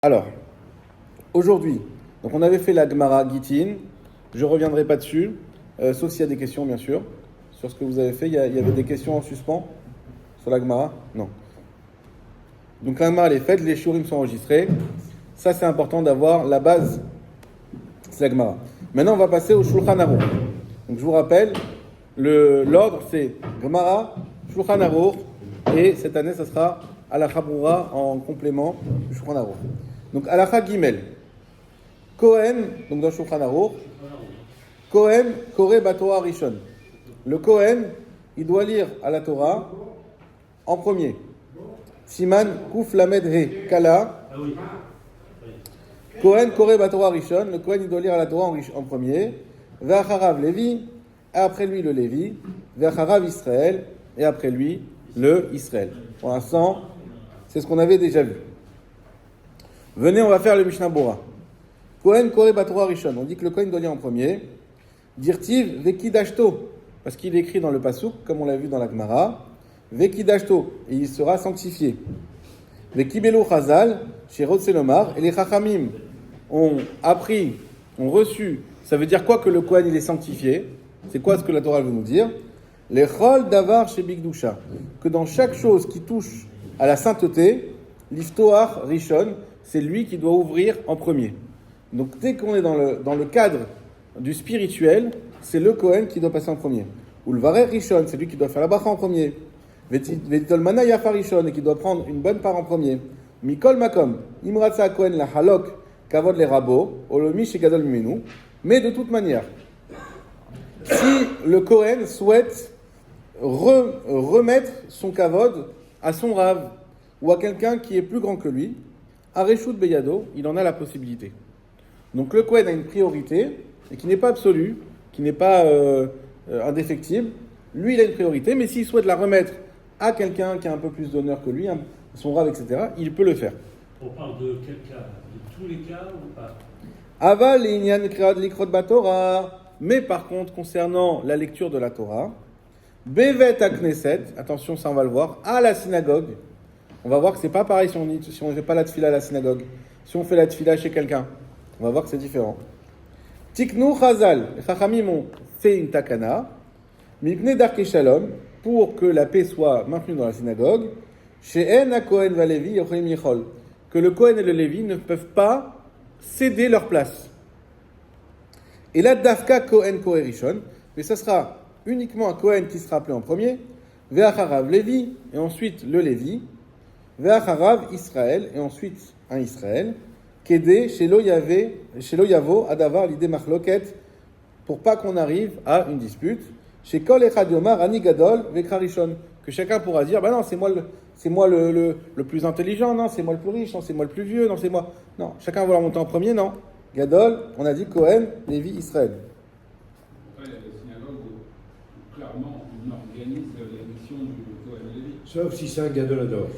Alors, aujourd'hui, donc on avait fait la Gemara Gittin, je ne reviendrai pas dessus, sauf s'il y a des questions, bien sûr, sur ce que vous avez fait. Il y avait des questions en suspens sur la Gemara? Non. Donc la Gemara, elle est faite, les shurim sont enregistrés. Ça, c'est important d'avoir la base, c'est la Gemara. Maintenant, on va passer au Shulchan Aruch. Donc je vous rappelle, l'ordre, c'est Gemara, Shulchan Aruch, et cette année, ça sera Halacha Brura en complément du Shulchan Aruch. Donc, Halacha Gimel. Kohen, donc dans Shulchan Aruch, Kohen, Koreh Batorah Rishon. Le Kohen, il doit lire à la Torah en premier. Siman Kuf Lamed He, Kala. Kohen, Koreh Batorah Rishon. Le Kohen, il doit lire à la Torah en premier. Ve'acharav Lévi, après lui le Lévi. Ve'acharav Israël, et après lui le Israël. Pour l'instant, c'est ce qu'on avait déjà vu. Venez, on va faire le Mishnah Bora. Kohen Koreh Batorah Rishon. On dit que le Kohen doit lire en premier. Dirtiv Vekidashto, parce qu'il est écrit dans le Pasuk, comme on l'a vu dans la Gemara. Vekidashto, et il sera sanctifié. Vekibelo Chazal, chez Rotselomar, et les Chachamim ont appris, ont reçu. Ça veut dire quoi que le Kohen il est sanctifié? C'est quoi ce que la Torah veut nous dire? Les Chol Davar chez Bigdusha, que dans chaque chose qui touche à la sainteté, l'Iftoar Rishon, c'est lui qui doit ouvrir en premier. Donc dès qu'on est dans le cadre du spirituel, c'est le Kohen qui doit passer en premier. Ou le Varer Rishon, c'est lui qui doit faire la bracha en premier. Vetolmana Yafa Rishon, et qui doit prendre une bonne part en premier. Mikol Makom, Imratza Kohen la Halok, Kavod le Rabo, Olomi Shegadol Mimenu. Mais de toute manière, si le Kohen souhaite remettre son Kavod à son Rav, ou à quelqu'un qui est plus grand que lui, à Reshut Beyado, il en a la possibilité. Donc le Kohen a une priorité, et qui n'est pas absolue, qui n'est pas indéfectible. Lui, il a une priorité, mais s'il souhaite la remettre à quelqu'un qui a un peu plus d'honneur que lui, son Rav, etc., il peut le faire. On parle de quel cas? De tous les cas ou pas? Aval inyan kriat likrot batorah. Mais par contre, concernant la lecture de la Torah, Bevet à Knesset, attention, ça on va le voir, à la synagogue, on va voir que c'est pas pareil si on ne fait pas la tfila à la synagogue. Si on fait la tfila chez quelqu'un, on va voir que c'est différent. Tiknu Chazal, les Chachamim ont fait une takana, Mipne Darke Shalom, pour que la paix soit maintenue dans la synagogue, chez En Kohen va Lévi, Yochim Yichol, que le Kohen et le Lévi ne peuvent pas céder leur place. Et là, Dafka Kohen Koreh Rishon, mais ça sera uniquement un Kohen qui sera appelé en premier, Ve'acharav Lévi, et ensuite le Lévi, Ve'acharav Israël, et ensuite un Israël, Kédé, Shelo Yavo, Adavar, l'idée Machloket, pour pas qu'on arrive à une dispute, chez Kol Echad Yomar, Ani Gadol, Vekra Rishon, que chacun pourra dire, bah non, c'est moi le plus intelligent, non, c'est moi le plus riche, non, c'est moi le plus vieux, non, c'est moi. Non, chacun va la monter en premier, non. Gadol, on a dit Kohen, Lévi, Israël. Après, il y a des synagogues où clairement on organise l'éviction du Kohen Lévi. Sauf si c'est un Gadolador.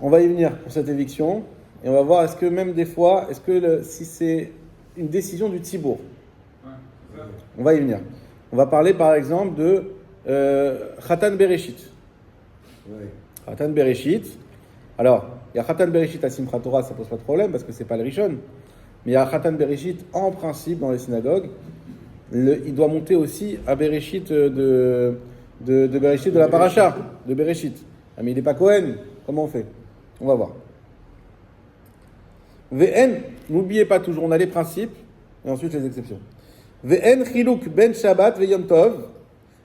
On va y venir pour cette éviction, et on va voir est-ce que même des fois, si c'est une décision du Tzibour. Ouais, ça. On va y venir. On va parler par exemple de Khatan Bereshit. Ouais. Khatan Bereshit. Alors, il y a Khatan Bereshit à Simchat Torah, ça pose pas de problème parce que c'est pas le Rishon. Mais il y a Khatan Bereshit en principe dans les synagogues. Il doit monter aussi à Bereshit de Bereshit de la Paracha, de Bereshit. Ah, mais il n'est pas Kohen. Comment on fait? On va voir. Ve'en, n'oubliez pas toujours, on a les principes et ensuite les exceptions. Ve'en chiluk ben Shabbat ve'yom tov,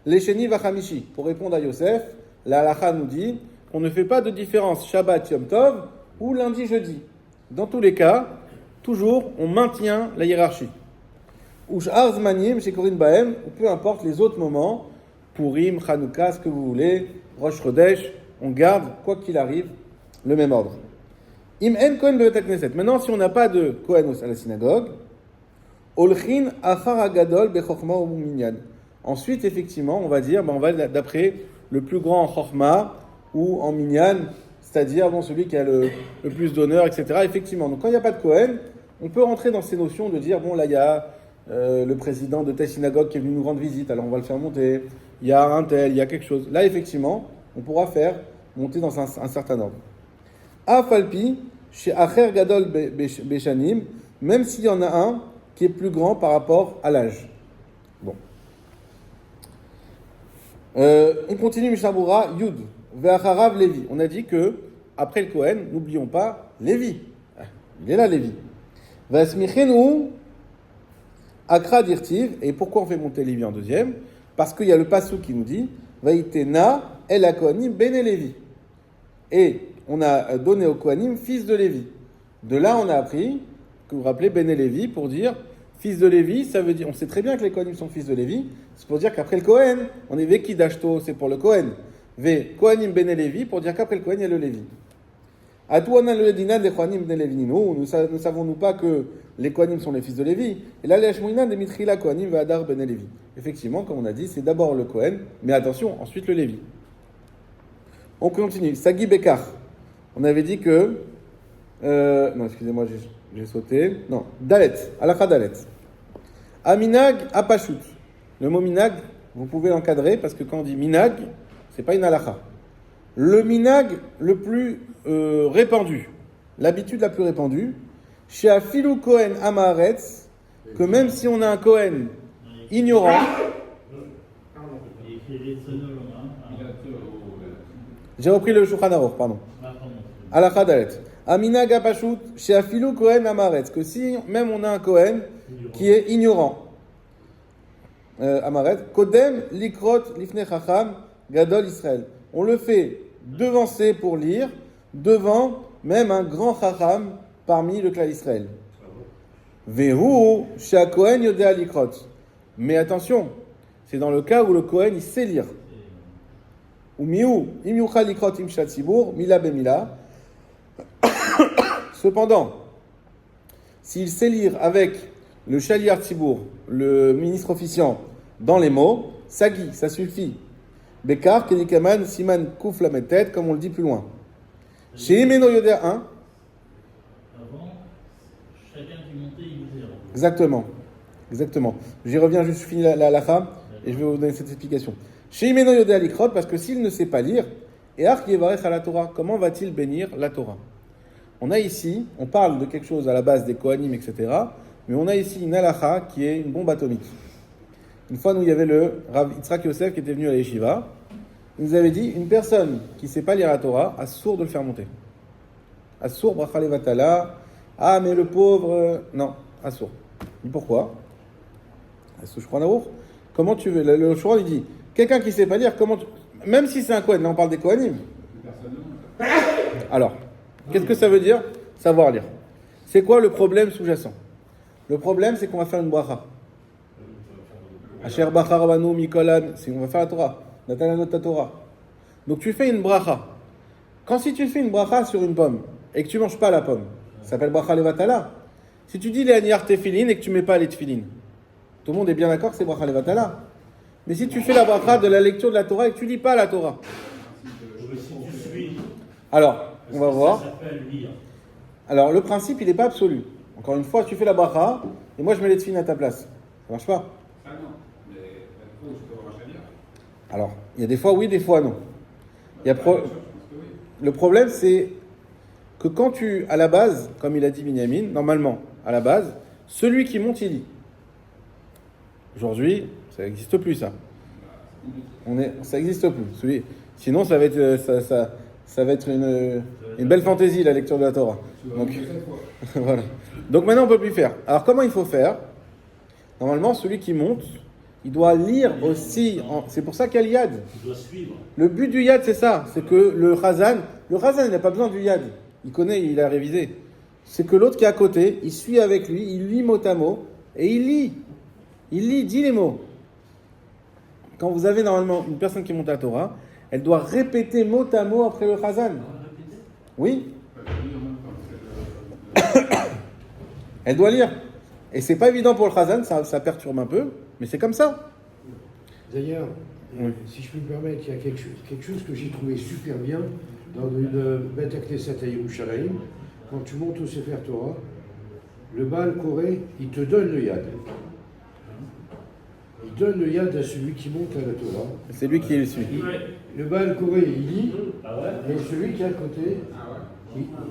l'esheni v'chamishi. Pour répondre à Yosef, la halakha nous dit qu'on ne fait pas de différence Shabbat yom tov ou lundi jeudi. Dans tous les cas, toujours, on maintient la hiérarchie. Ou sh'ar zmanim chez Korin Bahem, ou peu importe les autres moments, Purim, Chanukah, ce que vous voulez, Rosh Chodesh, on garde, quoi qu'il arrive, le même ordre. Im en Kohen bevet Knesset. Maintenant, si on n'a pas de Kohen à la synagogue, Olchin achar hagadol bechokma ou minyan. Ensuite, effectivement, on va dire, on va d'après le plus grand en chokma ou en minyan, c'est-à-dire celui qui a le plus d'honneur, etc. Effectivement, donc quand il n'y a pas de Kohen, on peut rentrer dans ces notions de dire, là, il y a le président de telle synagogue qui est venu nous rendre visite, alors on va le faire monter. Il y a un tel, il y a quelque chose. Là, effectivement, on pourra faire monter dans un certain ordre. Afalpi, chez Acher Gadol Beshanim, même s'il y en a un qui est plus grand par rapport à l'âge. Bon. On continue Mishabura, Yud, Ve'acharav Lévi. On a dit que, après le Kohen, n'oublions pas Lévi. Il est là, Lévi. Ve'asmichenu Akra Dirtiv. Et pourquoi on fait monter Lévi en deuxième? Parce qu'il y a le passou qui nous dit Vaïtena El Kohanim Bene Lévi. Et on a donné au Kohanim fils de Lévi. De là, on a appris, que vous vous rappelez, Bene Lévi, pour dire fils de Lévi, ça veut dire, on sait très bien que les Kohanim sont fils de Lévi, c'est pour dire qu'après le Kohen, on est Veki Dashto, c'est pour le Kohen. Ve Kohanim Bene Lévi, pour dire qu'après le Kohen, il y a le Lévi. Atouana le Dinan des Kohanim Bene Lévi. Nous ne savons-nous pas que les Kohanim sont les fils de Lévi? Et là, les Hashmoinan des Mitrila Kohanim va Adar Bene Lévi. Effectivement, comme on a dit, c'est d'abord le Kohen, mais attention, ensuite le Lévi. On continue. Sagi Bekar. On avait dit que. Non, excusez-moi, j'ai sauté. Non, Dalet. Alakha Dalet. Aminag Apashut. Le mot minag, vous pouvez l'encadrer parce que quand on dit minag, c'est pas une alakha. Le minag le plus répandu, l'habitude la plus répandue, chez Afilu Kohen Amaretz, que même si on a un Kohen ignorant. J'ai repris le Shulchan Aruch, pardon. Alakha Dalet. Aminag Apashut, chez Afilu Kohen Amaretz, que si même on a un Kohen qui est ignorant. Amaretz, Kodem Likrot Lifne Chacham Gadol Israël. On le fait devancer pour lire, devant même un grand Chacham parmi le clan Israël. Vehu Shea Kohen Yodea Likrot. Mais attention, c'est dans le cas où le Kohen il sait lire. Ou miou, im yuchal likrot im shatzibur, mila bemila. Cependant, s'il sait lire avec le shaliar tzibour, le ministre officiant, dans les mots, sagi, ça suffit. Bekar, kedikaman, siman, kouf la tête, comme on le dit plus loin. Chez Imeno Yodea 1. Avant, chacun qui montait, il disait. Exactement. J'y reviens juste, je finis la halakha, et je vais vous donner cette explication. Chez Imeno Yodea Likrot, parce que s'il ne sait pas lire, et Ark Yevarech à la Torah, comment va-t-il bénir la Torah? On a ici, on parle de quelque chose à la base des Kohanim, etc., mais on a ici une halakha qui est une bombe atomique. Une fois, nous, il y avait le Rav Yitzhak Yosef qui était venu à la Yeshiva. Il nous avait dit, une personne qui ne sait pas lire la Torah, assourd de le faire monter. Assourd, bracha levatala. Ah, mais le pauvre... Non, assourd. Il dit pourquoi? Je crois d'amour. Comment tu veux? Le Shouran, il dit, quelqu'un qui ne sait pas lire, comment tu... Même si c'est un Kohen, là on parle des Kohanim. Alors, qu'est-ce que ça veut dire? Savoir lire. C'est quoi le problème sous-jacent? Le problème, c'est qu'on va faire une bracha. Asher Bachar Rabanu Mikolan, c'est on va faire la Torah. Natalanot ta Torah. Donc tu fais une bracha. Quand si tu fais une bracha sur une pomme et que tu manges pas la pomme, ça s'appelle bracha levatala. Si tu dis les aniar tefilin et que tu mets pas les tefilin, tout le monde est bien d'accord que c'est bracha levatala. Mais si tu fais la bracha de la lecture de la Torah et que tu lis pas la Torah, alors on va voir. Alors le principe il n'est pas absolu. Encore une fois, tu fais la bracha et moi je mets les tefilin à ta place. Ça marche pas? Alors, il y a des fois oui, des fois non. Le problème, c'est que quand tu, à la base, comme il a dit Binyamin, normalement, à la base, celui qui monte, il lit. Aujourd'hui, ça n'existe plus, ça. Ça n'existe plus. Sinon, ça va être une belle fantaisie, la lecture de la Torah. Donc, voilà. Donc maintenant, on ne peut plus faire. Alors, comment il faut faire? Normalement, celui qui monte, il doit lire aussi. C'est pour ça qu'il y a le yad. Il doit suivre. Le but du yad, c'est ça. C'est que le chazan, il n'a pas besoin du yad. Il connaît, il a révisé. C'est que l'autre qui est à côté, il suit avec lui, il lit mot à mot, et il lit. Il lit, dit les mots. Quand vous avez normalement une personne qui monte à la Torah, elle doit répéter mot à mot après le chazan. Oui. Elle doit lire. Et c'est pas évident pour le chazan, ça perturbe un peu. Mais c'est comme ça. D'ailleurs, si je peux me permettre, il y a quelque chose que j'ai trouvé super bien dans une Beth Knesset à Yerushalayim. Quand tu montes au Sefer Torah, le Baal Koré, il te donne le yad. Il donne le yad à celui qui monte à la Torah. C'est lui qui le suit. Le Baal Koré, il lit, et celui qui est à côté,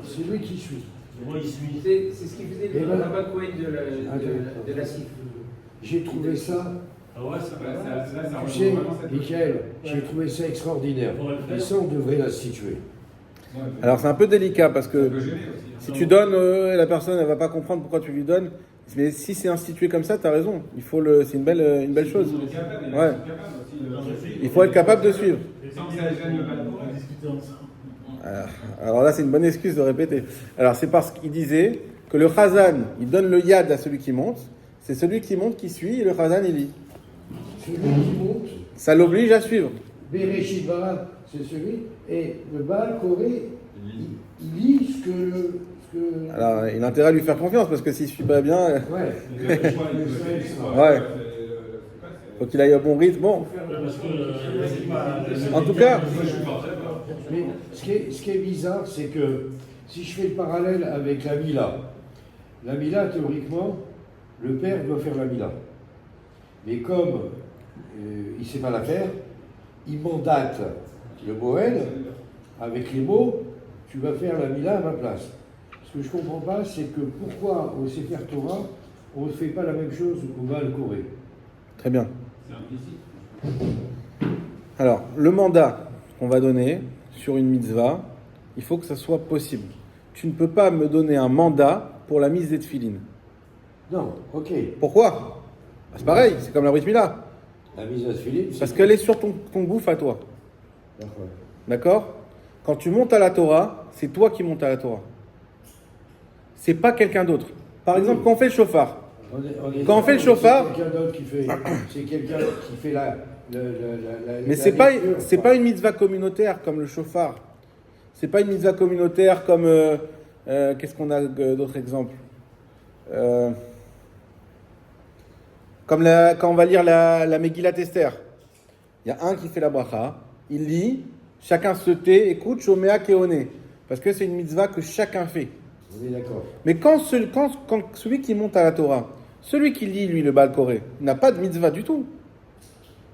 c'est lui qui suit. Moi, il suit. C'est ce qu'il faisait Et le voilà. rabbin Cohen de la CIF. J'ai trouvé ça, Ah ouais, c'est pas Là, mal. ça tu rejoint sais, vraiment cette- Michael, j'ai trouvé ça extraordinaire. On va le faire. Et ça, on devrait l'instituer. Ouais, Alors c'est un peu délicat parce ça que peut gêner aussi. si tu donnes, la personne elle va pas comprendre pourquoi tu lui donnes. Mais si c'est institué comme ça, tu as raison. C'est une belle chose. Ils sont capables, Ouais. aussi, Il faut être capable de suivre. sans que ça gêne le bal. On va discuter ensemble. Alors là, c'est une bonne excuse de répéter. Alors c'est parce qu'il disait que le Khazan, il donne le yad à celui qui monte. C'est celui qui monte qui suit et le Khazan il lit. Celui qui monte, Ça l'oblige à suivre. Bereshit Bara, c'est celui, et le Baal Koré, il lit ce que Alors il a intérêt à lui faire confiance parce que s'il suit pas bien, ouais. Ouais. Faut qu'il aille au bon rythme. Bon, Parce que c'est pas. en tout cas, Mais ce qui est bizarre, c'est que si je fais le parallèle avec la Mila, théoriquement, le père doit faire la Mila. Mais comme il ne sait pas la faire, il mandate le Moël avec les mots « tu vas faire la Mila à ma place ». Ce que je ne comprends pas, c'est que pourquoi au Sefer Torah, on ne fait pas la même chose au Baal Koré. très bien. C'est implicite. Alors, le mandat qu'on va donner sur une mitzvah, il faut que ça soit possible. Tu ne peux pas me donner un mandat pour la mise des tefilines. Non, ok. Pourquoi? Bah, c'est pareil, c'est comme la brit mila. La mise à Philippe, c'est... Parce qu'elle est sur ton bouffe à toi. D'accord. D'accord? Quand tu montes à la Torah, c'est toi qui montes à la Torah. C'est pas quelqu'un d'autre. Par exemple, quand on fait le chauffard, Quand on fait le chauffard- C'est quelqu'un d'autre qui fait... C'est quelqu'un qui fait la mais c'est pas une mitzvah communautaire comme le chauffard. C'est pas une mitzvah communautaire comme qu'est-ce qu'on a d'autres exemples? Comme quand on va lire la Megillat Esther, il y a un qui fait la bracha, il lit, chacun se tait, écoute, Shomea Keone, parce que c'est une mitzvah que chacun fait. On est d'accord. Mais quand celui qui monte à la Torah, celui qui lit, lui, le Baal Koré, n'a pas de mitzvah du tout.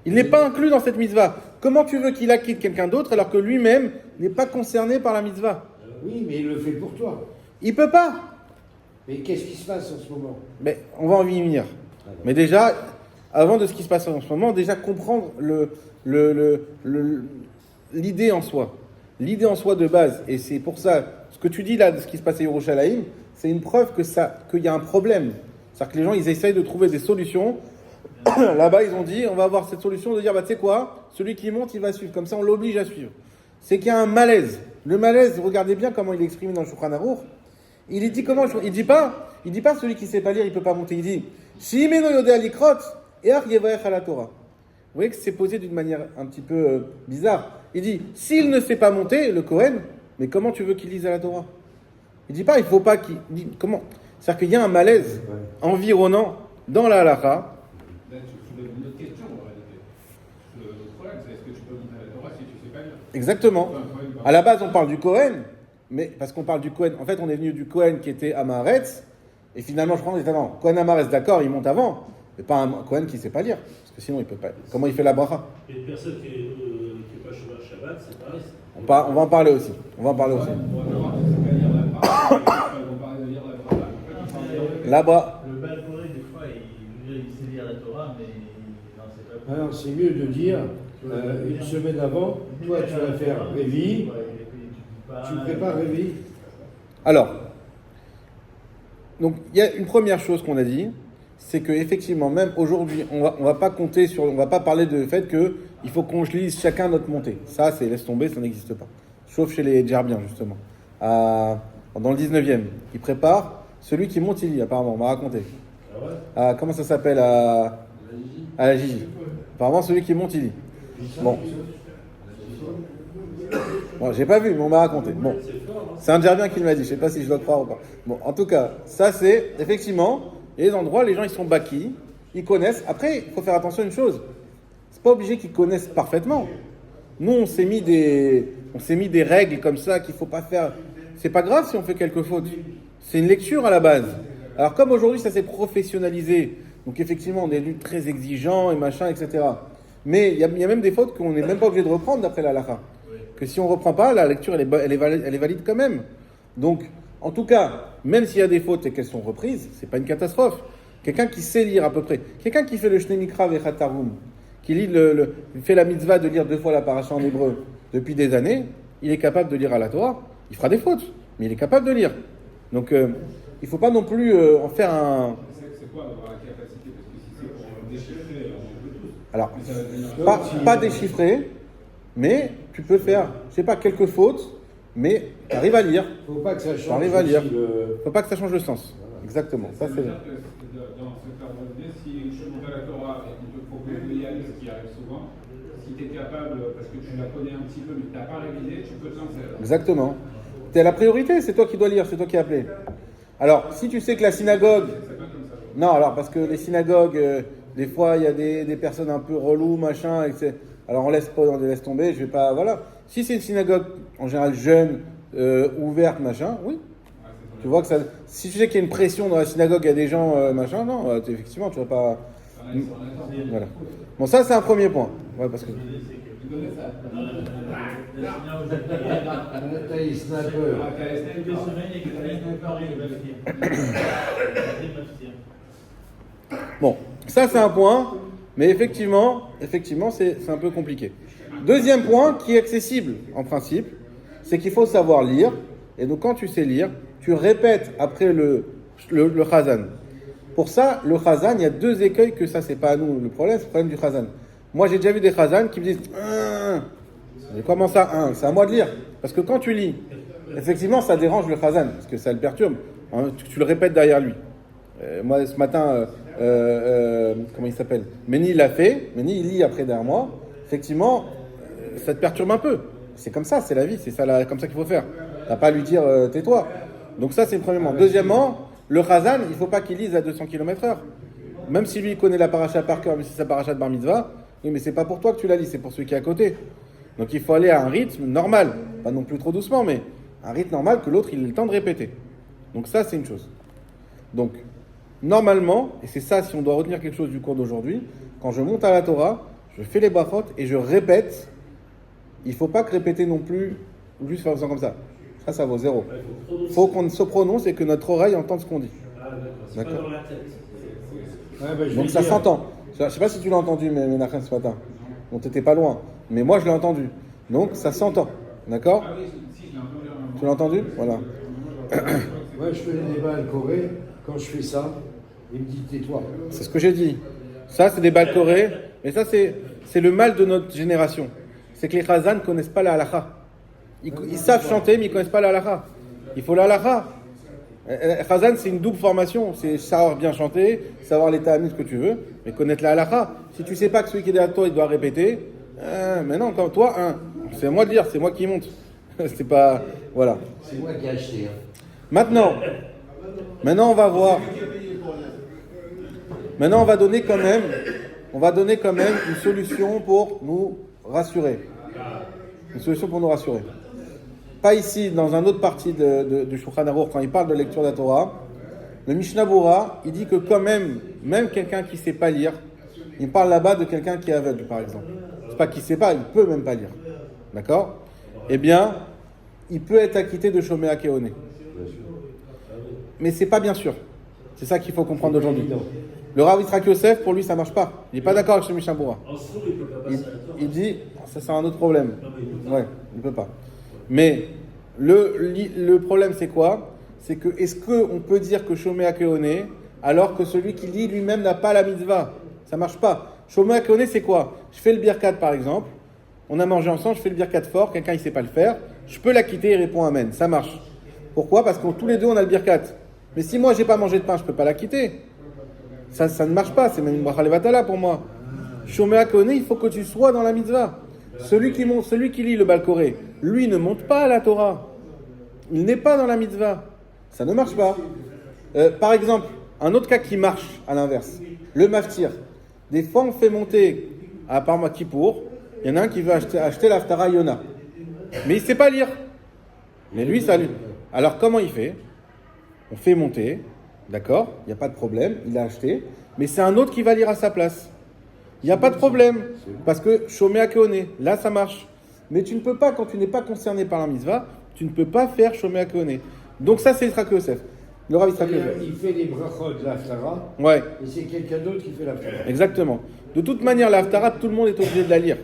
Il n'est pas inclus dans cette mitzvah. Comment tu veux qu'il acquitte quelqu'un d'autre alors que lui-même n'est pas concerné par la mitzvah? Oui, mais il le fait pour toi. Il peut pas. Mais qu'est-ce qui se passe en ce moment? Mais on va en venir. Mais déjà, avant de ce qui se passe en ce moment, déjà comprendre l'idée en soi. L'idée en soi de base. Et c'est pour ça, ce que tu dis là, de ce qui se passe à Yerushalayim, c'est une preuve qu'il y a un problème. C'est-à-dire que les gens, ils essayent de trouver des solutions. Là-bas, ils ont dit, on va avoir cette solution de dire, bah tu sais quoi, celui qui monte, il va suivre. Comme ça, on l'oblige à suivre. C'est qu'il y a un malaise. Le malaise, regardez bien comment il est exprimé dans le Shulchan Aruch. Il dit comment? Il dit pas celui qui sait pas lire, il peut pas monter. Il dit, Shimeno yodea likrot, each yevarech ala Torah. Vous voyez que c'est posé d'une manière un petit peu bizarre. Il dit, s'il ne sait pas monter, le Kohen, mais comment tu veux qu'il lise à la Torah? Il dit pas, il faut pas qu'il... Il dit, comment? C'est-à-dire qu'il y a un malaise environnant dans la halakha. Là, tu soulèves une autre question en réalité. Le problème, c'est est-ce que tu peux monter à la Torah si tu sais pas lire? Exactement. C'est pas un problème. À la base, on parle du Kohen, mais parce qu'on parle du Kohen, en fait, on est venu du Kohen qui était Amaretz, et finalement, je crois qu'on était avant. Kohen Amaretz, d'accord, il monte avant, mais pas un Kohen qui sait pas lire, parce que sinon, il peut pas. Comment il fait la bracha? Et une personne qui est pas Shabbat, c'est pareil. On va en parler aussi. On va en parler aussi. On va voir si c'est pas lire la bracha. On va parler de lire la bracha. Là-bas. Le Baal Koré, des fois, il sait lire la Torah, mais non, c'est pas. Alors, c'est mieux de dire, une semaine avant, toi, tu vas faire Révi, tu prépares Révi. Alors, donc il y a une première chose qu'on a dit, c'est que effectivement, même aujourd'hui, on va pas compter sur, on va pas parler du fait que il faut qu'on lise chacun notre montée. Ça, c'est laisse tomber, ça n'existe pas. Sauf chez les Djerbiens justement, dans le 19e, ils préparent celui qui monte, il lit. Apparemment, on m'a raconté. Comment ça s'appelle à la Gigi. Apparemment, celui qui monte, il lit. Bon, j'ai pas vu, mais on m'a raconté. Bon, c'est un Djerbien qui m'a dit. Je sais pas si je dois croire ou pas. Bon, en tout cas, ça c'est effectivement les endroits. Les gens ils sont baki, ils connaissent. Après, il faut faire attention à une chose. C'est pas obligé qu'ils connaissent parfaitement. Nous, on s'est mis des règles comme ça qu'il faut pas faire. C'est pas grave si on fait quelques fautes. C'est une lecture à la base. Alors comme aujourd'hui ça s'est professionnalisé, donc effectivement on est devenu très exigeant et machin, etc. Mais il y a même des fautes qu'on n'est même pas obligé de reprendre d'après la halakha. Que si on ne reprend pas, la lecture elle est valide quand même. Donc En tout cas, même s'il y a des fautes et qu'elles sont reprises, c'est pas une catastrophe. Quelqu'un qui sait lire à peu près, quelqu'un qui fait le Shnei Mikra Vechatarum, qui lit fait la mitzvah de lire 2 fois la paracha en hébreu depuis des années, il est capable de lire à la Torah. Il fera des fautes, mais il est capable de lire. Donc, il ne faut pas non plus en faire un... C'est quoi d'avoir la capacité? Parce que si c'est pour déchiffrer, on peut tous. Alors, Mais ça va devenir pas déchiffré, mais tu peux faire, je sais pas, quelques fautes, mais tu arrives à lire. Faut pas que ça change. T'arrives à lire. aussi le- Faut pas que ça change le sens. Exactement. Ça, Ça c'est... veut dire que dans ce cadre d'idée, si je monte à la Torah et qu'on te propose de y aller, ce qui arrive souvent, si tu es capable, parce que tu la connais un petit peu, mais que tu n'as pas révisé, tu peux te lancer. Exactement. T'es la priorité, c'est toi qui dois lire, c'est toi qui es appelé. Alors, si tu sais que la synagogue... C'est pas comme ça. Non, alors, parce que les synagogues, des fois, il y a des personnes un peu reloues, machin, etc. Alors, on laisse tomber, je vais pas... Voilà. Si c'est une synagogue, en général, jeune, ouverte, machin, oui. Tu vois que ça... Si tu sais qu'il y a une pression dans la synagogue, il y a des gens, machin, non, effectivement, tu vas pas... Voilà. Bon, ça, c'est un premier point. Ouais, parce que... T'as les snappers. Bon, ça c'est un point, mais effectivement c'est un peu compliqué. Deuxième point qui est accessible en principe, c'est qu'il faut savoir lire. Et donc quand tu sais lire, tu répètes après le chazan. Pour ça, le chazan, il y a 2 écueils que ça c'est pas à nous le problème, c'est le problème du chazan. Moi j'ai déjà vu des chazan qui me disent mais comment ça c'est à moi de lire. Parce que quand tu lis, effectivement ça dérange le chazan, parce que ça le perturbe. Tu le répètes derrière lui. Moi ce matin, comment il s'appelle, Méni l'a fait, Méni il lit après derrière moi. Effectivement, ça te perturbe un peu. C'est comme ça, c'est la vie, c'est ça comme ça qu'il faut faire. T'as pas à lui dire tais-toi. Donc ça c'est le premièrement. Deuxièmement, le chazan, il faut pas qu'il lise à 200 km/h. Même si lui il connaît la paracha par cœur, mais si c'est sa paracha de bar mitzvah, oui mais c'est pas pour toi que tu la lis, c'est pour celui qui est à côté. Donc il faut aller à un rythme normal, pas non plus trop doucement, mais un rythme normal que l'autre il ait le temps de répéter. Donc ça c'est une chose. Donc normalement, et c'est ça si on doit retenir quelque chose du cours d'aujourd'hui, quand je monte à la Torah, je fais les brachot et je répète. Il ne faut pas que répéter non plus, juste en faisant comme ça. Ça vaut 0. Il faut qu'on se prononce et que notre oreille entende ce qu'on dit. Ah, d'accord. C'est pas dans la tête. Ouais, bah, je vais Donc ça dire. s'entend. Je ne sais pas si tu l'as entendu, mais Menachem, ce matin. On t'était pas loin. Mais moi, je l'ai entendu. Donc ça s'entend. D'accord? Ah oui, si, je l'ai entendu à un moment. Tu l'as entendu? Voilà. Ouais, je fais des débats à Corée. Quand je fais ça, il me dit tais-toi. C'est ce que j'ai dit. Ça, c'est des balles corées. Et ça, c'est le mal de notre génération. C'est que les chazan ne connaissent pas la halakha. Ils savent chanter, mais ils ne connaissent pas la halakha. Il faut la halakha. Chazan, c'est une double formation. C'est savoir bien chanter, savoir l'état amis, ce que tu veux, mais connaître la halakha. Si tu ne sais pas que celui qui est derrière toi, il doit répéter, mais non, comme toi, c'est à moi de lire, c'est moi qui monte. C'est pas... Voilà. C'est moi qui ai acheté. Maintenant, on va voir. Maintenant, on va donner quand même une solution pour nous rassurer. Une solution pour nous rassurer. Pas ici, dans une autre partie du Shulchan Aruch, quand il parle de lecture de la Torah, le Mishnah Bura, il dit que quand même quelqu'un qui ne sait pas lire, il parle là-bas de quelqu'un qui est aveugle, par exemple. C'est pas qu'il ne sait pas, il peut même pas lire. D'accord? Eh bien, il peut être acquitté de Shomea Keone. Mais c'est pas bien sûr. C'est ça qu'il faut comprendre aujourd'hui. Le Rav Yitzhak Yosef, pour lui, ça marche pas. Il n'est pas d'accord avec ce Mishnah Bura. En sourd, il peut pas passer à la Torah. Il dit, ça c'est un autre problème. Non, mais il peut pas. Ouais, il ne peut pas. Mais le problème c'est quoi? C'est que est-ce qu'on peut dire que Shomea Keone alors que celui qui lit lui-même n'a pas la mitzvah? Ça marche pas. Shomea Keone c'est quoi? Je fais le birkat par exemple, on a mangé ensemble, je fais le birkat fort, quelqu'un il sait pas le faire, je peux la quitter, il répond amen, ça marche. Pourquoi? Parce que tous les deux on a le birkat. Mais si moi j'ai pas mangé de pain, je peux pas la quitter. Ça ne marche pas, c'est même une bracha levatala pour moi. Shomea Keone, il faut que tu sois dans la mitzvah. Celui qui lit le Balkoré, lui ne monte pas à la Torah. Il n'est pas dans la mitzvah. Ça ne marche pas. Par exemple, un autre cas qui marche à l'inverse, le maftir. Des fois, on fait monter à Parma Kippour, il y en a un qui veut acheter l'Aftara Yona. Mais il ne sait pas lire. Mais lui, ça lui. Alors, comment il fait? On fait monter, d'accord? Il n'y a pas de problème, il a acheté. Mais c'est un autre qui va lire à sa place. Il n'y a pas de problème, parce que Shomea Keone, là ça marche. Mais tu ne peux pas, quand tu n'es pas concerné par la mitzvah, tu ne peux pas faire Shomea Keone. Donc ça, c'est Yitzhak Yosef. Le Rav Yitzhak Yosef. Il fait des brachot de l'Haftara, Ouais, et c'est quelqu'un d'autre qui fait l'Haftara. exactement. De toute manière, la Haftara, tout le monde est obligé de la lire.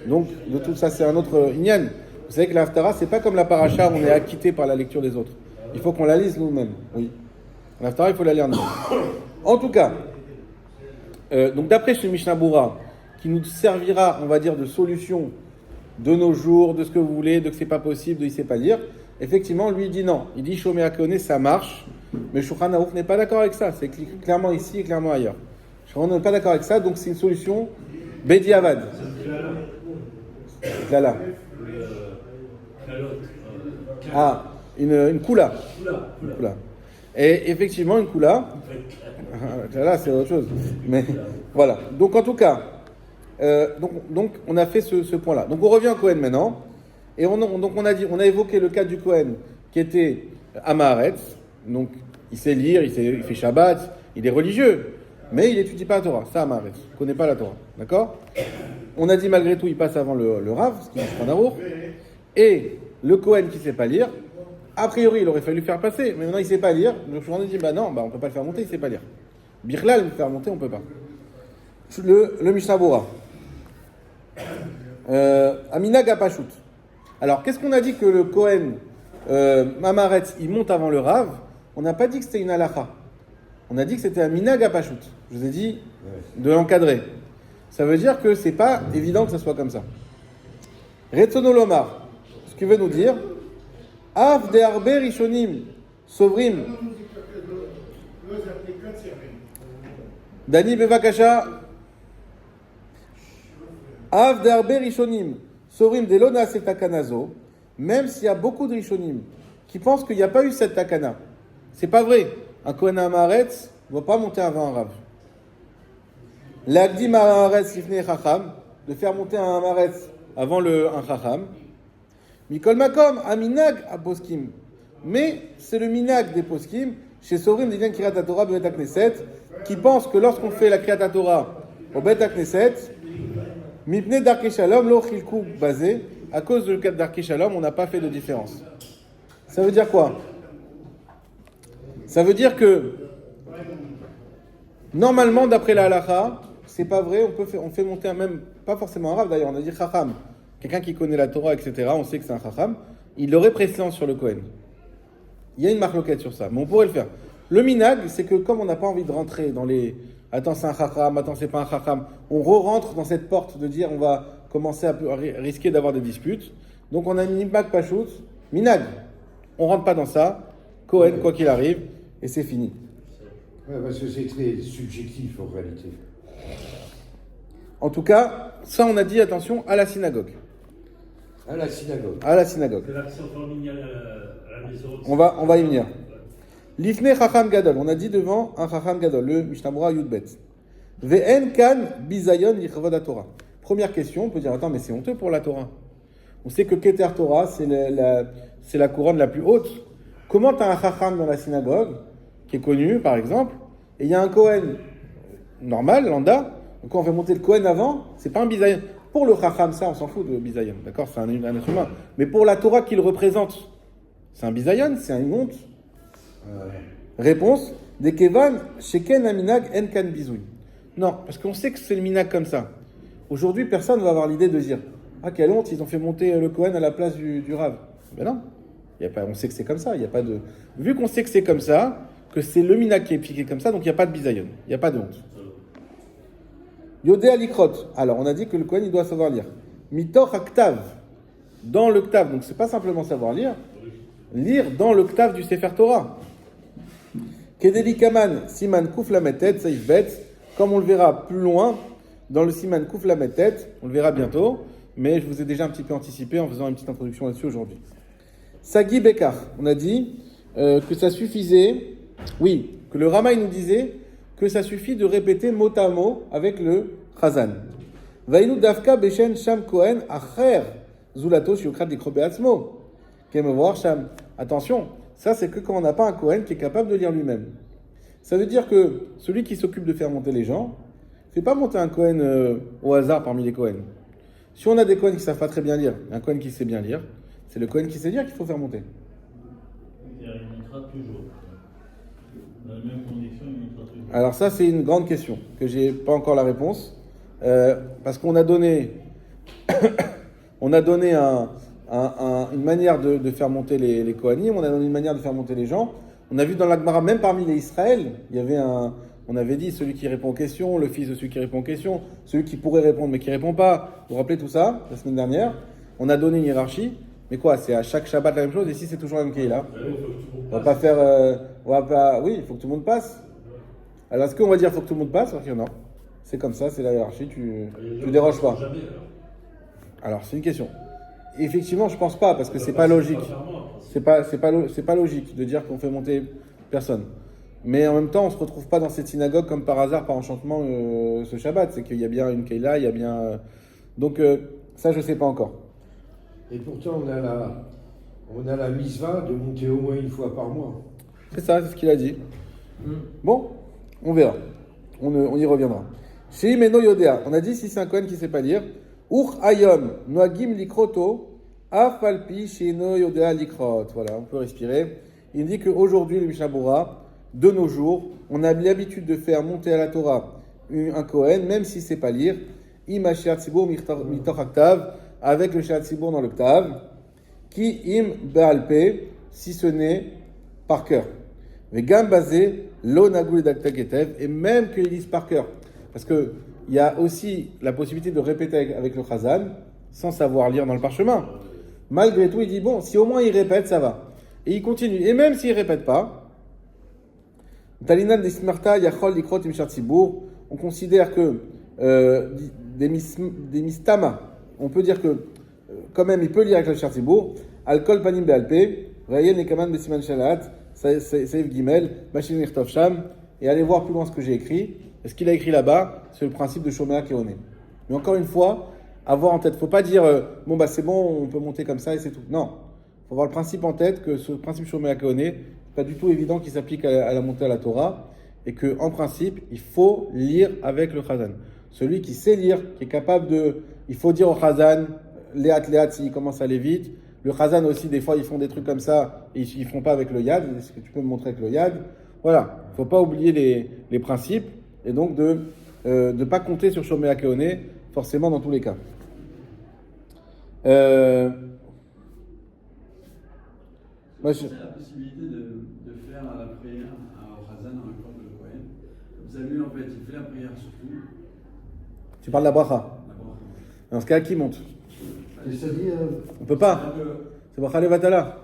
Donc, de tout ça, c'est un autre inyan. Vous savez que la Haftara, c'est pas comme la paracha où on est acquitté par la lecture des autres. Il faut qu'on la lise nous-mêmes. Oui. La Haftara, il faut la lire nous-mêmes. En tout cas, donc d'après ce Mishnah Bura, qui nous servira, on va dire, de solution de nos jours, de ce que vous voulez, de que c'est pas possible, de il sait pas lire, effectivement, lui il dit non. Il dit Shomé Akone, ça marche, mais Shulchan Aruch n'est pas d'accord avec ça. C'est clairement ici et clairement ailleurs. Shulchan Aruch n'est pas d'accord avec ça, donc c'est une solution Bedi Avad. Klala. Ah, une Kula. Une Kula. Et effectivement, une Kula. Là, c'est autre chose. Mais voilà. Donc, en tout cas, donc on a fait ce point-là. Donc, on revient au Kohen maintenant. Et donc, on a évoqué le cas du Kohen qui était Amaharetz. Donc, il sait lire, il fait Shabbat, il est religieux. Mais il n'étudie pas la Torah. Ça, Amaharetz. Il ne connaît pas la Torah. D'accord? On a dit malgré tout, il passe avant le Rav, ce qui est un amour. Et le Kohen qui ne sait pas lire, a priori, il aurait fallu le faire passer. Mais maintenant, il ne sait pas lire. Donc, on a dit, non, on ne peut pas le faire monter, il ne sait pas lire. Birlal, le faire monter, on ne peut pas. Le Mishnah Bora. Aminag Apashut. Alors, qu'est-ce qu'on a dit que le Kohen Mamaretz, il monte avant le Rav? On n'a pas dit que c'était une halakha. On a dit que c'était un Minag Apashut. Je vous ai dit de l'encadrer. Ça veut dire que c'est pas évident que ça soit comme ça. Retzono Lomar. Ce qui veut nous dire Av de Arbe Rishonim Sovrim. Dani Bevakasha. Av de Arbe Rishonim Sovrim de Lona Setakanazo. Même s'il y a beaucoup de Rishonim qui pensent qu'il n'y a pas eu cette takana. C'est pas vrai. Un Kohen Amaretz ne va pas monter avant un Rav. L'Agdim Amaretz Lifnei Chacham, de faire monter un Amaretz avant un Chacham. Mikol Makom, Aminag à Poskim. Mais c'est le Minag des Poskim, chez Sorim Divyan Kirat HaTorah Bet HaKnesset, qui pense que lorsqu'on fait la Kirat HaTorah au Bet HaKnesset, Mipnei Darkei Shalom, Lo Chilku Bazé, à cause du cadre Darkei Shalom, on n'a pas fait de différence. Ça veut dire quoi? Ça veut dire que, normalement, d'après la halakha, c'est pas vrai, on fait monter même, pas forcément un Rav d'ailleurs, on a dit Chacham, quelqu'un qui connaît la Torah, etc., on sait que c'est un Chacham, il aurait préséance sur le Kohen. Il y a une marloquette sur ça, mais on pourrait le faire. Le minag, c'est que comme on n'a pas envie de rentrer dans les « attends c'est un Chacham, attends c'est pas un Chacham », on re-rentre dans cette porte de dire on va commencer à risquer d'avoir des disputes. Donc on a mis minag pashut, minag, on rentre pas dans ça, Kohen, quoi qu'il arrive, et c'est fini. Ouais, parce que c'est très subjectif en réalité. En tout cas, ça on a dit attention à la synagogue. À la synagogue. À la synagogue. Que l'accent familial à la maison. On va y venir. Lifnei Chacham Gadol, on a dit devant un Chacham Gadol, le Mishnah Bura Yudbet. Ve'en kan bizayon lichvod Torah. Première question, on peut dire attends mais c'est honteux pour la Torah. On sait que Keter Torah c'est la couronne la plus haute. Comment tu as un Chacham dans la synagogue qui est connu par exemple et il y a un Kohen normal, lambda. Donc quand on fait monter le Kohen avant, c'est pas un bizayon. Pour le Chacham, ça, on s'en fout de bizayon, d'accord? C'est un être humain. Mais pour la Torah qu'il représente, c'est un bizayon, c'est une honte. Réponse de Kevan, Sheken Aminag En Kan Bizouy. Non, parce qu'on sait que c'est le minag comme ça. Aujourd'hui, personne ne va avoir l'idée de dire ah, quelle honte, ils ont fait monter le Kohen à la place du Rav. Ben non, y a pas, on sait que c'est comme ça. Y a pas de... Vu qu'on sait que c'est comme ça, que c'est le minag qui est piqué comme ça, donc il n'y a pas de bizayon, il n'y a pas de honte. Yodé alikrot. Alors, on a dit que le Kohen, il doit savoir lire. Mitor aktav. Dans le ktav. Donc, c'est pas simplement savoir lire. Lire dans le ktav du Sefer Torah. Kedeli kaman siman kuf lametet saif bet. Comme on le verra plus loin, dans le siman kuf lametet, on le verra bientôt. Mais je vous ai déjà un petit peu anticipé en faisant une petite introduction là-dessus aujourd'hui. Sagi Bekar. On a dit que ça suffisait. Oui, que le Rama, il nous disait que ça suffit de répéter mot à mot avec le Chazan. Vainu dafka beshen sham kohen acher zulato shiokrat dikrobe atzmo. Qu'est-ce voir sham? Attention, ça c'est que quand on n'a pas un kohen qui est capable de lire lui-même. Ça veut dire que celui qui s'occupe de faire monter les gens, ne fait pas monter un kohen au hasard parmi les kohen. Si on a des kohen qui ne savent pas très bien lire, un kohen qui sait bien lire, c'est le kohen qui sait lire qu'il faut faire monter. Il y a montera toujours. Dans les mêmes conditions, il montera toujours. Alors ça, c'est une grande question, que j'ai pas encore la réponse. Parce qu'on a donné, une manière de faire monter les Kohanim, on a donné une manière de faire monter les gens. On a vu dans la Gemara, même parmi les Israël, il y avait on avait dit celui qui répond aux questions, le fils de celui qui répond aux questions, celui qui pourrait répondre mais qui répond pas. Vous vous rappelez tout ça, la semaine dernière? On a donné une hiérarchie. Mais quoi, c'est à chaque Shabbat la même chose, et si c'est toujours la même qui est là? On va pas faire... oui, il faut que tout le monde passe. Alors, est-ce qu'on va dire qu'il faut que tout le monde passe? Parce que non. C'est comme ça, c'est la hiérarchie, tu déroges pas. Alors, c'est une question. Effectivement, je pense pas, parce que c'est pas logique. C'est pas logique de dire qu'on fait monter personne. Mais en même temps, on se retrouve pas dans cette synagogue comme par hasard, par enchantement, ce Shabbat. C'est qu'il y a bien une Keila, il y a bien... Donc, ça, je sais pas encore. Et pourtant, on a la mitzvah de monter au moins une fois par mois. C'est ça, c'est ce qu'il a dit. Bon, on verra. On y reviendra. Chez Meno Yodea, on a dit si c'est un Kohen qui ne sait pas lire, Ur Ayom, Noagim Likroto, Afalpi, Sheno Yodea Likrot. Voilà, on peut respirer. Il dit qu'aujourd'hui, le Mishnah Bora, de nos jours, on a l'habitude de faire monter à la Torah un Kohen, même s'il ne sait pas lire, Imashir Tzibur Mitoch Aktav, avec le Shirat Tzibur dans le Ktav, qui im be'alpe, si ce n'est par cœur. Vegam basé, lo nagul daktaketev, et même qu'ils lisent par cœur. Parce qu'il y a aussi la possibilité de répéter avec le Chazan, sans savoir lire dans le parchemin. Malgré tout, il dit, bon, si au moins il répète, ça va. Et il continue. Et même s'il ne répète pas, Talinan Dismarta Yachol Likrot im Shirat Tzibur, on considère que des mistama, on peut dire que quand même il peut lire avec le Shirat Tzibur, Alkol Panim Be'alpe, Vayen Nekaman Besiman Shalat, Saïf Gimel, Machin Nirtov Sham, et allez voir plus loin ce que j'ai écrit. Et ce qu'il a écrit là-bas, c'est le principe de Shomea Keoné. Mais encore une fois, avoir en tête, faut pas dire bon bah c'est bon, on peut monter comme ça et c'est tout. Non, faut avoir le principe en tête que ce principe Shomea Keoné, pas du tout évident qu'il s'applique à la montée à la Torah, et que en principe, il faut lire avec le Chazan. Celui qui sait lire, qui est capable il faut dire au Chazan, Léat, s'il commence à aller vite. Le Chazan aussi, des fois, ils font des trucs comme ça, et ils ne font pas avec le Yad. Est-ce que tu peux me montrer avec le Yad? Voilà, il ne faut pas oublier les principes, et donc de ne pas compter sur Shomea Keoné, forcément dans tous les cas. Moi, c'est la possibilité de faire la prière au Chazan en même temps que le Kohen. Comme ça, lui, en fait, il fait la prière surtout. Tu parles de la bracha. La bracha. Dans ce cas, qui monte? C'est-à-dire... On peut pas. C'est bracha levatala.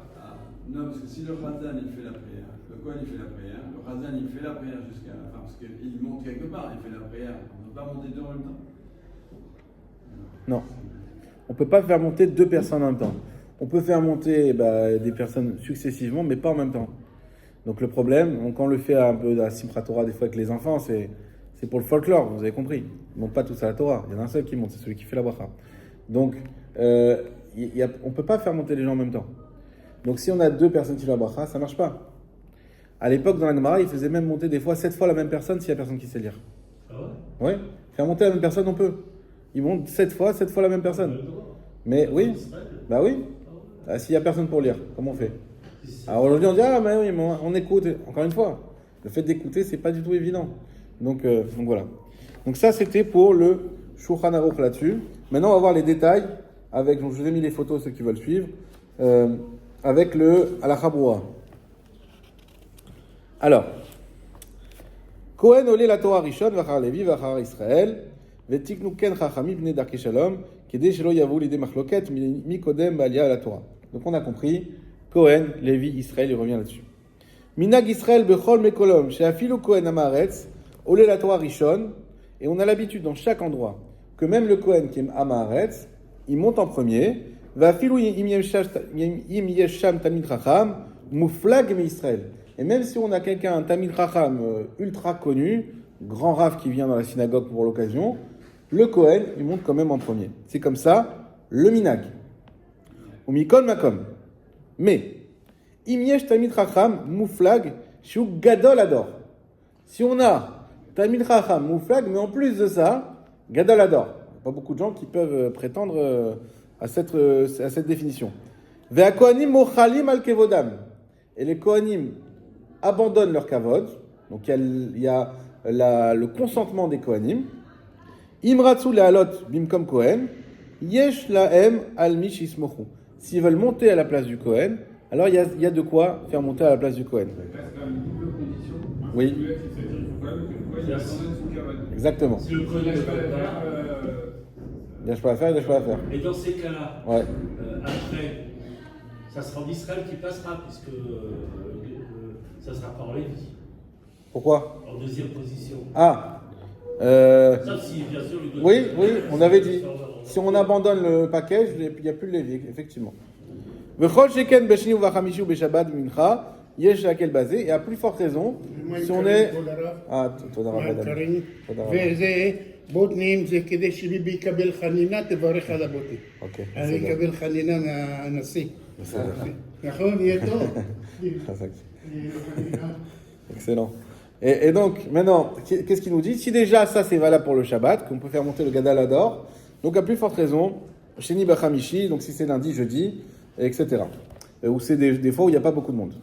Non, parce que si le Chazan, il fait la prière, le Kohen, il fait la prière, le Chazan, il fait la prière jusqu'à la fin, parce qu'il monte quelque part, il fait la prière. On ne peut pas monter deux en même temps. Non. On ne peut pas faire monter deux personnes en même temps. On peut faire monter des personnes successivement, mais pas en même temps. Donc le problème, quand on le fait un peu à Simchat Torah, des fois avec les enfants, c'est pour le folklore, vous avez compris. Ils ne montent pas tous à la Torah. Il y en a un seul qui monte, c'est celui qui fait la bracha. Donc, on ne peut pas faire monter les gens en même temps. Donc si on a deux personnes qui font la bracha, ça ne marche pas. À l'époque, dans la Gemara, ils faisaient même monter des fois 7 fois la même personne s'il n'y a personne qui sait lire. Ah ouais? Oui, faire monter la même personne, on peut. Ils montent 7 fois la même personne. Mais oui, bah oui. S'il n'y a personne pour lire, comment on fait? Alors aujourd'hui, on dit, mais oui, mais on écoute. Encore une fois, le fait d'écouter, c'est pas du tout évident. Donc voilà. Donc ça, c'était pour le Shulchan Aruch là-dessus. Maintenant, on va voir les détails avec, donc je vous ai mis les photos, ceux qui veulent suivre, avec le Halakha Brura. Alors, Kohen olé la Torah Rishon, vachar Levi, vachar Israël, vetiknu ken chachamim bnei darkei shalom, kedei shelo yavu lidei machloket mi kodem ba'aliyah la Torah. Donc on a compris, Kohen, Lévi, Israël, il revient là-dessus. Minag Israël bechol mekolom, she'afilu Kohen amaretz, olé la Torah Rishon, et on a l'habitude dans chaque endroit que même le Kohen qui est amaretz, il monte en premier, vafilu im yesham tamid chacham, muflag mi Israël. Et même si on a quelqu'un, un Tamid Chacham ultra connu, grand raf qui vient dans la synagogue pour l'occasion, le Kohen, il monte quand même en premier. C'est comme ça, le minag. Ou mikol makom. Mais, imyesh Tamid Chacham mouflag, shu gadol ador. Si on a Tamid Chacham mouflag, mais en plus de ça, gadol ador. Il n'y a pas beaucoup de gens qui peuvent prétendre à cette définition. Ve'akohanim mochalim al kevodam. et les Kohanim abandonnent leur kavod, donc il y a le consentement des Kohanim, Imratsu le'alot bimkom Kohen, yesh lahem al mish ismochu. S'ils veulent monter à la place du Kohen, alors il y a de quoi faire monter à la place du Kohen. Là, c'est quand même une double condition. Oui. C'est-à-dire qu'il faut quand même que le Kohen il abandonne son kavod. Exactement. Si le Kohen ne Il peut lâche pas pas la le faire, faire, Il lâche pas à faire, il lâche pas à faire. et dans ces cas-là, Ouais. après, ça sera en Israël qui passera, puisque ça sera pas en Lévi, Pourquoi? en deuxième position. Ah Sauf si, bien sûr, lui donne- oui, on avait dit. Si on abandonne le package, il n'y a plus le Lévi, effectivement. V'chol sheken b'sheni u'v'chamishi u'b'shabbat mincha, yesh laquelle basé, et à plus forte raison, si on est... Ah, תודה רבה, דני. תודה רבה. וזה בוטנים, זה כדי שביבי יקבל חנינה, תברך על הבוטים. אוקיי, אני בסדר. אקבל חנינה מהנשיא. בסדר. נכון? יהיה טוב. חזק. יהיה לו חנינה. Excellent. Et donc, maintenant, qu'est-ce qu'il nous dit? Si déjà ça c'est valable pour le Shabbat, qu'on peut faire monter le Gadol Hador, donc à plus forte raison, Sheni Bachamishi, donc si c'est lundi, jeudi, etc. Ou c'est des fois où il n'y a pas beaucoup de monde.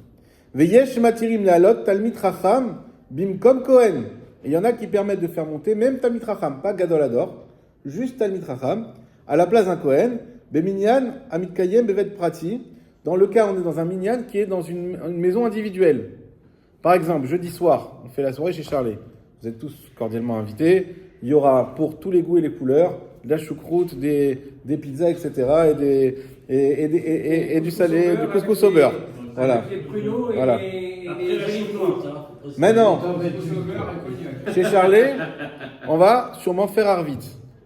Veyesh Matirim Lealot, Talmid Chacham, Bimkom Kohen. Et il y en a qui permettent de faire monter même Talmid Chacham, pas Gadol Hador, juste Talmid Chacham, à la place d'un Kohen, Beminyan, Amit Kayem, Bevet Prati. Dans le cas, on est dans un minyan qui est dans une maison individuelle. Par exemple, jeudi soir, on fait la soirée chez Charlet. Vous êtes tous cordialement invités. Il y aura pour tous les goûts et les couleurs de la choucroute, des pizzas, etc. Et du salé, du couscous au beurre. Voilà. Avec les pruneaux et Voilà. les Après la choucroute, hein. Maintenant, Couscous au beurre et cognac. chez Charlet, on va sûrement faire Arvit.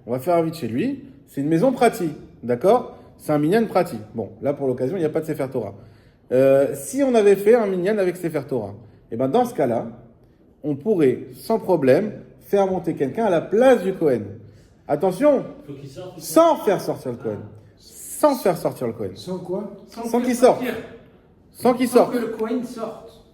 On va faire Arvit chez lui. C'est une maison pratique, d'accord? C'est un minyan pratique. Bon, là pour l'occasion, il n'y a pas de Sefer Torah. Si on avait fait un minyan avec Sefer Torah, et ben dans ce cas-là, on pourrait sans problème faire monter quelqu'un à la place du Kohen. Attention, Faut qu'il sorte. sans faire sortir le Kohen. Sans faire sortir le Kohen. Sans quoi? Sans qu'il sorte. Sans qu'il Sans sorte. que le Kohen sorte.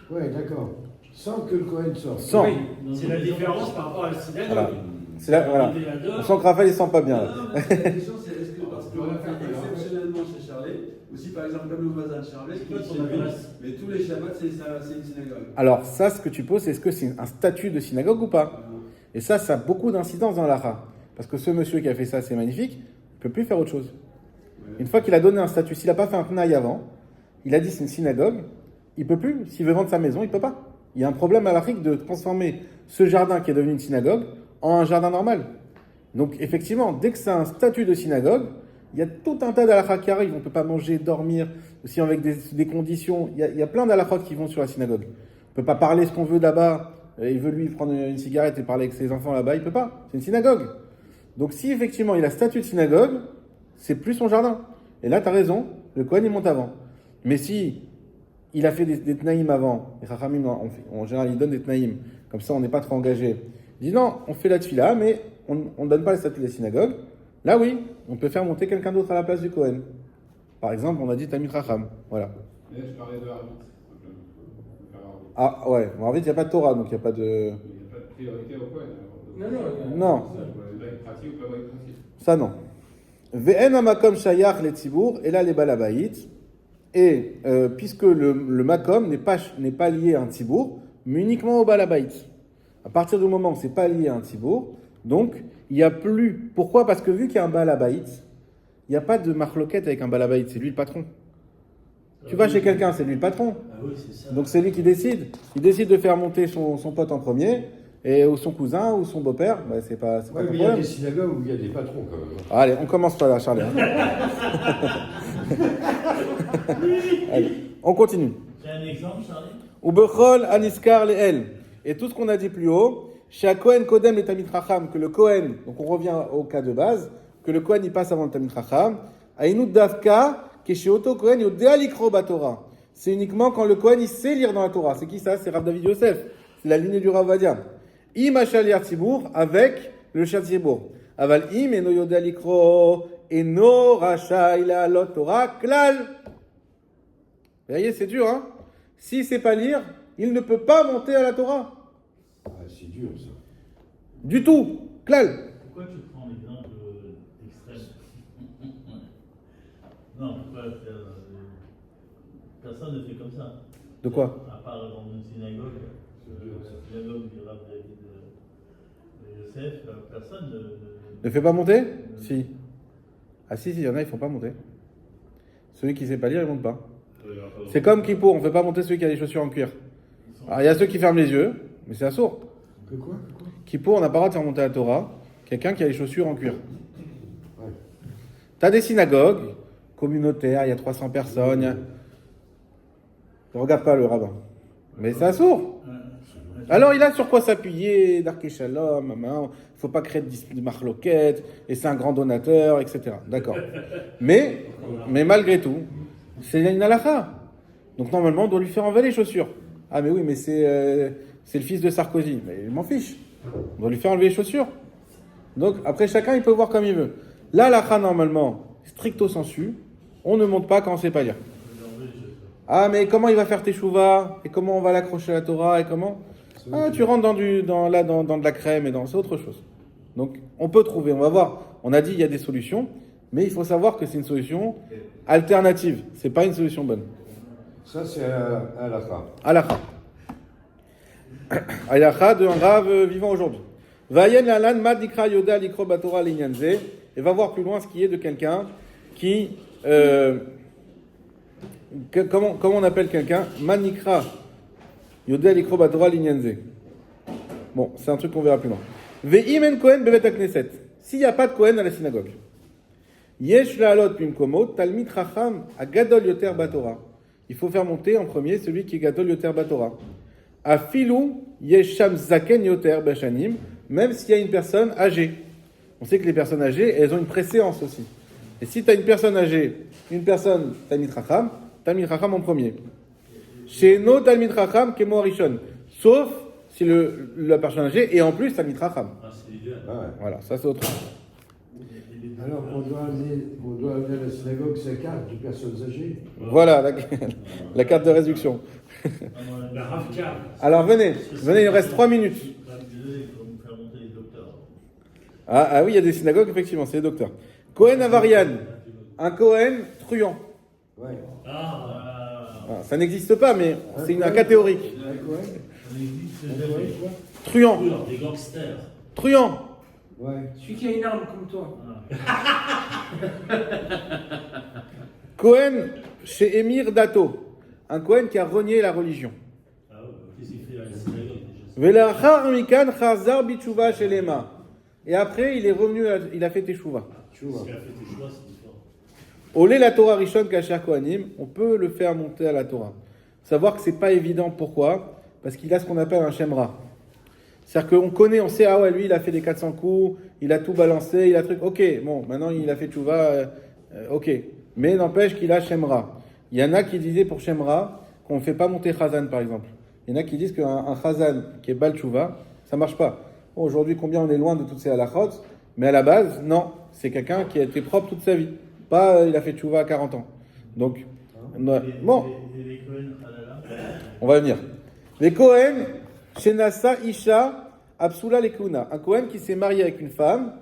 Ouais, d'accord. Sans que le Kohen sorte. Sans. C'est la différence par rapport à la synagogue. Voilà. C'est là, voilà. On sent que Raphaël il sent pas bien. Là. Non, mais la question c'est est-ce que parce qu'on va faire exceptionnellement chez Charlet, ou si par exemple comme le voisin de Charlet, C'est quoi qui ton chez lui, adresse? mais tous les Shabbats c'est une synagogue. Alors ça, ce que tu poses, c'est est-ce que c'est un statut de synagogue ou pas? Et ça a beaucoup d'incidence dans l'Ara. Parce que ce monsieur qui a fait ça, c'est magnifique, il ne peut plus faire autre chose. Une fois qu'il a donné un statut, s'il n'a pas fait un tnaï avant, il a dit c'est une synagogue, il ne peut plus. S'il veut vendre sa maison, il ne peut pas. Il y a un problème à l'Afrique de transformer ce jardin qui est devenu une synagogue en un jardin normal. Donc effectivement, dès que c'est un statut de synagogue, il y a tout un tas d'halakha qui arrivent. On ne peut pas manger, dormir, aussi avec des conditions. Il y a plein d'halakha qui vont sur la synagogue. On ne peut pas parler ce qu'on veut là-bas. Il veut lui prendre une cigarette et parler avec ses enfants là-bas, il ne peut pas. C'est une synagogue. Donc si effectivement il a statut de synagogue, c'est plus son jardin. Et là, tu as raison, le Kohen il monte avant. Mais si il a fait des tnaïm avant, les Chachamim en général ils donnent des tnaïm, comme ça on n'est pas trop engagé. Il dit non, on fait la tfila, mais on ne donne pas le statut de la synagogue. Là oui, on peut faire monter quelqu'un d'autre à la place du Kohen. Par exemple, on a dit Tamid Chacham. Voilà. Là, je parlais de Arvit. Ah ouais, en fait il n'y a pas de Torah, donc il n'y a pas de... Il n'y a pas de priorité au Kohen. Non. Là, il pratique ou pas il pratique. Ça non. Ve'en amakom shayach le tzibour, et là les balabait. Et puisque le makom n'est pas lié à un tzibour, mais uniquement au balabait. À partir du moment où c'est pas lié à un tzibour, donc il n'y a plus. Pourquoi? Parce que vu qu'il y a un balabait, il n'y a pas de marloquette avec un balabait, c'est lui le patron. Tu vas chez quelqu'un, c'est lui le patron. Ah oui, c'est ça. Donc c'est lui qui décide. Il décide de faire monter son pote en premier, ou son cousin, ou son beau-père, bah, c'est pas Ouais, ton mais il y a problème. des synagogues où il y a des patrons quand même. Allez, on commence pas là, Charlie. Allez, on continue. C'est un exemple, Charlie? Ubechol aniskar leel. Et tout ce qu'on a dit plus haut, chez Kohen Kodem le Tamid Chacham, que le Kohen, donc on revient au cas de base, que le Kohen y passe avant le Tamid Chacham, Aïnout Davka, que chez Otto Kohen Yodea Likro Batora. C'est uniquement quand le Kohen il sait lire dans la Torah. C'est qui ça? C'est Rav David Yosef. C'est la lignée du Rav Vadia. Im Hachal Yartibour avec le Shaltibour. Aval im eno Yodea Likro eno Rachai La'alot Torah klal. Vous voyez, c'est dur, hein? S'il ne sait pas lire, il ne peut pas monter à la Torah. Ah, c'est dur ça. Du tout. Klal. Pourquoi tu prends l'exemple extrême? Non, pourquoi faire. Personne ne fait comme ça. De quoi? À part dans une synagogue, la synagogue du Rav David de Yosef, personne Ne fait pas monter? Si. Ah si, il y en a, ils font pas monter. Celui qui sait pas lire, il monte pas. C'est comme Kippour, on fait pas monter celui qui a les chaussures en cuir. Alors il y a ceux qui ferment les yeux, mais c'est un sourd. Que quoi? Kippour, on n'a pas le droit de faire monter la Torah quelqu'un qui a les chaussures en cuir. Ouais. T'as des synagogues communautaires, il y a 300 personnes. Ne regarde pas le rabbin. Mais c'est un sourd. Alors il a sur quoi s'appuyer, Darké Shalom, il ne faut pas créer de marloquettes, et c'est un grand donateur, etc. D'accord. Mais malgré tout, c'est une halakha. Donc normalement, on doit lui faire enlever les chaussures. Ah mais oui, mais c'est le fils de Sarkozy. Mais il m'en fiche. On doit lui faire enlever les chaussures. Donc après, chacun, il peut voir comme il veut. Là, l'halakha, normalement, stricto sensu, on ne monte pas quand on ne sait pas lire. Ah mais comment il va faire teshuva? Et comment on va l'accrocher à la Torah? Et comment... Ah, tu rentres dans de la crème et c'est autre chose. Donc, on peut trouver, on va voir. On a dit il y a des solutions, mais il faut savoir que c'est une solution alternative. C'est pas une solution bonne. Ça, c'est à la fin. Halakha. Halakha d'un Rav vivant aujourd'hui. Vayen lalan mad dikra yoda likro batora linyanze. Et va voir plus loin ce qui est de quelqu'un qui... comment on appelle quelqu'un? Manikra. Yodel ikro batora linyanze. Bon, c'est un truc qu'on verra plus loin. Ve'imen Kohen bevet knesset. S'il n'y a pas de Kohen à la synagogue. Yesh la'alot pimkomot talmid chacham agadol yoter batora. Il faut faire monter en premier celui qui est gadol yoter batora. Afilu yesh sham zaken yoter bashanim. Même s'il y a une personne âgée. On sait que les personnes âgées, elles ont une préséance aussi. Et si tu as une personne âgée, une personne talmid chacham en premier. Chez no Talmid Chacham Kemo Rishon. Sauf si la personne âgée est en plus Talmid Chacham. Ah, c'est l'idéal. Ah ouais. Voilà, ça c'est autre chose. Alors, on doit amener à la synagogue sa carte de personnes âgées. Voilà la carte de réduction. La Ravka. Alors venez, il reste 3 minutes. Désolé, il faut me faire monter les docteurs. Ah oui, il y a des synagogues, effectivement, c'est les docteurs. Cohen Avarian, un Cohen truand. Ouais. Ah, ça n'existe pas, mais c'est un cas théorique. Un Cohen? Ça n'existe Un jamais. Cohen, quoi? Truand. Des gangsters. Truand. Ouais. Celui qui a une arme comme toi. Cohen chez Émir Dato. Un Cohen qui a renié la religion. Ah ouais, qu'est-ce qu'il fait à la synagogue déjà? Velachar mikan chazar bichuva shelema. Et après, il est revenu, il a fait teshuva. Tu vois. S'il a fait tes choix, c'est différent. Olé la Torah Rishon Kasher Kohanim, on peut le faire monter à la Torah. Savoir que c'est pas évident. Pourquoi? Parce qu'il a ce qu'on appelle un Shemra. C'est-à-dire qu'on connaît, on sait, ah ouais, lui, il a fait les 400 coups, il a tout balancé, il a truc. Ok, bon, maintenant il a fait Tchouva, ok. Mais n'empêche qu'il a Shemra. Il y en a qui disaient pour Shemra qu'on ne fait pas monter Chazan, par exemple. Il y en a qui disent qu'un Chazan qui est Bal Tchouva, ça marche pas. Bon, aujourd'hui, combien on est loin de toutes ces halachot, mais à la base, non. C'est quelqu'un qui a été propre toute sa vie. Pas, il a fait Tchouva à 40 ans. Donc, bon. Les Cohen, halala. On va venir. Les Cohen, Shenasa Isha, Absula Lekuna. Un Cohen qui s'est marié avec une femme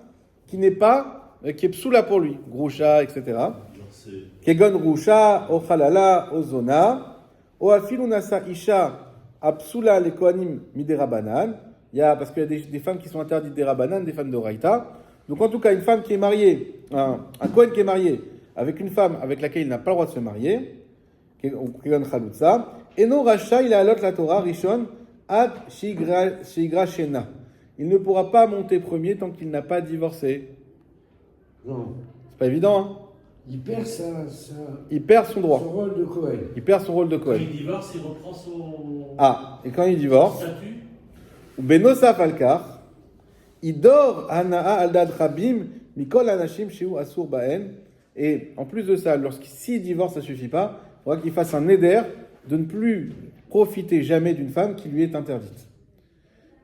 qui n'est pas, qui est Psula pour lui. Grusha, etc. Genre, c'est. Kegon Grusha, O Halala, O Zona. O Afilu Nasa Isha, Absula le Kohanim Miderabanan. Parce qu'il y a des femmes qui sont interdites des Rabanan, des femmes de Raïta. Donc en tout cas, une femme qui est mariée, un Cohen qui est marié avec une femme avec laquelle il n'a pas le droit de se marier, Kegon Chalutza. Eno Racha, il a allot la Torah, Rishon, Ad Shigra Shena. Il ne pourra pas monter premier tant qu'il n'a pas divorcé. Non. C'est pas évident, hein? Il perd Il perd son droit. son rôle de Cohen. Il perd son rôle de Quand Cohen. il divorce, il reprend son. Ah, et quand il divorce, statut. Benosaf Alkar, Idor Hanaa Aldad Rabim, Mikol Anashim Sheu Asur Baen. Et en plus de ça, s'il divorce, ça ne suffit pas, il faudra qu'il fasse un éder de ne plus profiter jamais d'une femme qui lui est interdite.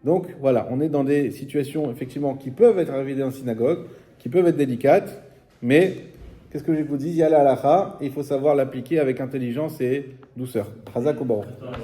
Donc voilà, on est dans des situations effectivement qui peuvent être arrivées dans la synagogue, qui peuvent être délicates, mais qu'est-ce que je vous dis? Il y a la halakha, et il faut savoir l'appliquer avec intelligence et douceur. Chazak ou baruch. Attends,